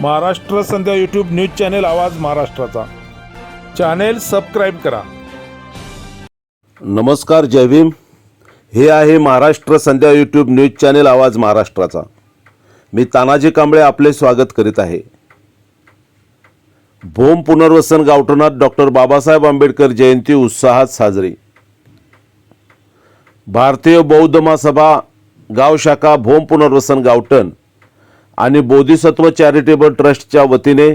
महाराष्ट्र संध्या YouTube news channel आवाज महाराष्ट्राचा channel subscribe करा। नमस्कार, जय भीम। हे आहे महाराष्ट्र संध्या यूट्यूब न्यूज चॅनेल आवाज महाराष्ट्राचा। मी तानाजी कांबळे आपले स्वागत करीत आहे। भूम पुनर्वसन गावठणात डॉक्टर बाबासाहेब आंबेडकर जयंती उत्साहात साजरी। भारतीय बौद्ध महासभा गाव शाखा भूम पुनर्वसन गावठण आणि बोधिसत्व चॅरिटेबल ट्रस्टच्या वतीने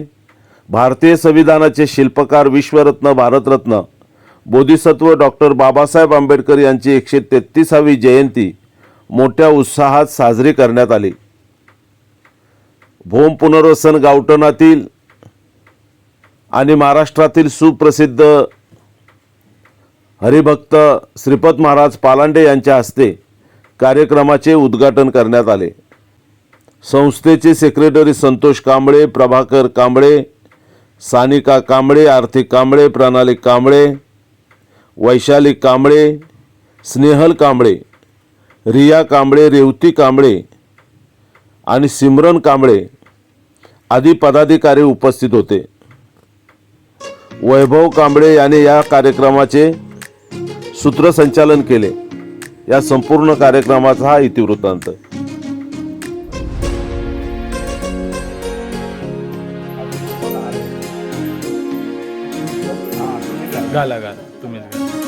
भारतीय संविधानाचे शिल्पकार विश्वरत्न भारतरत्न बोधिसत्व डॉक्टर बाबासाहेब आंबेडकर यांची 133वी जयंती मोठ्या उत्साहात साजरी करण्यात आली। भूम पुनर्वसन गावठणातील आणि महाराष्ट्रातील सुप्रसिद्ध हरिभक्त श्रीपत महाराज पालांडे यांच्या हस्ते कार्यक्रमाचे उद्घाटन करण्यात आले। संस्थेचे सेक्रेटरी संतोष कांबळे, प्रभाकर कांबळे, सानिका कांबळे, आर्थिक कांबळे, प्रणाली कांबळे, वैशाली कांबळे, स्नेहल कांबळे, रिया कांबळे, रेवती कांबळे आणि सिमरन कांबळे आदी पदाधिकारी उपस्थित होते। वैभव कांबळे यांनी या कार्यक्रमाचे सूत्रसंचालन केले। या संपूर्ण कार्यक्रमाचा हा इतिवृत्तांत। गाला तुम्हीच गा।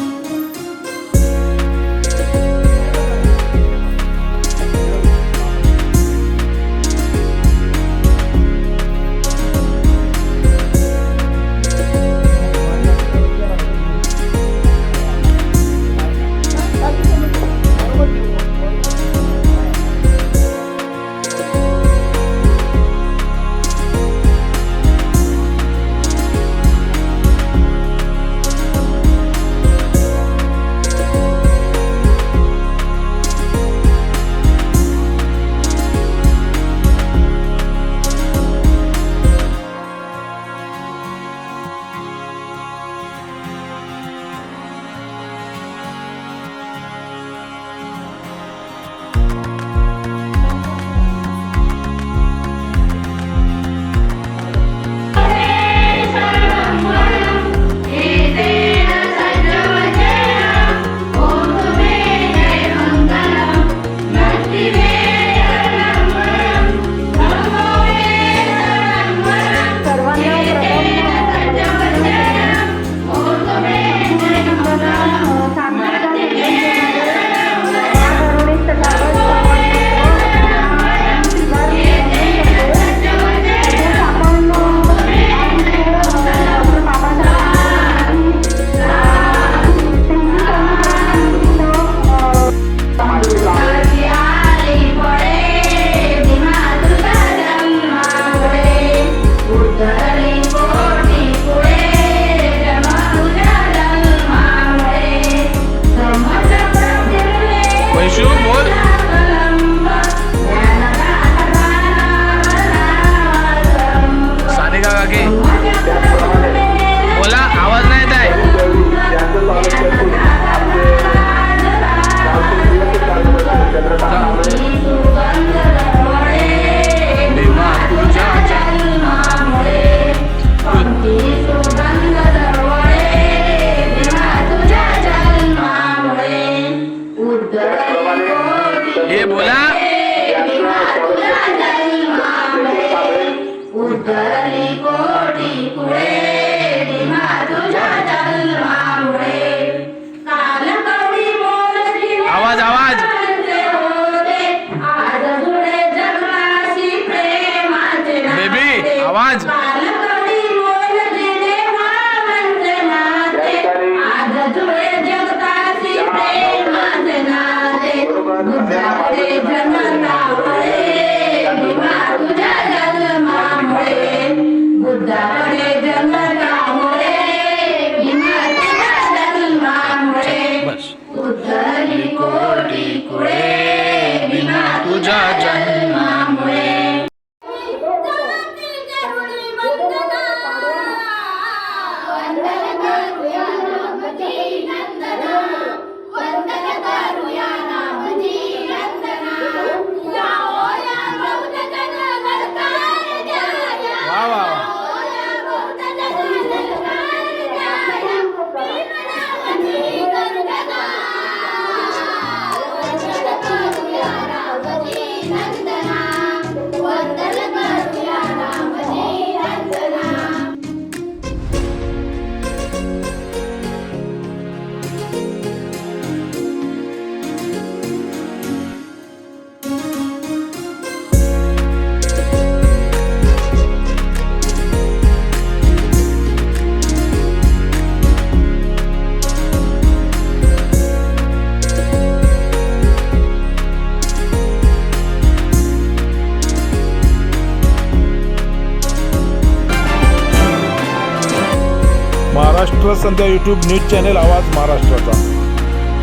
महाराष्ट्र संध्या यूट्यूब न्यूज चॅनेल आवाज महाराष्ट्राचा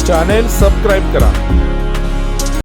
चॅनेल सबस्क्राईब करा.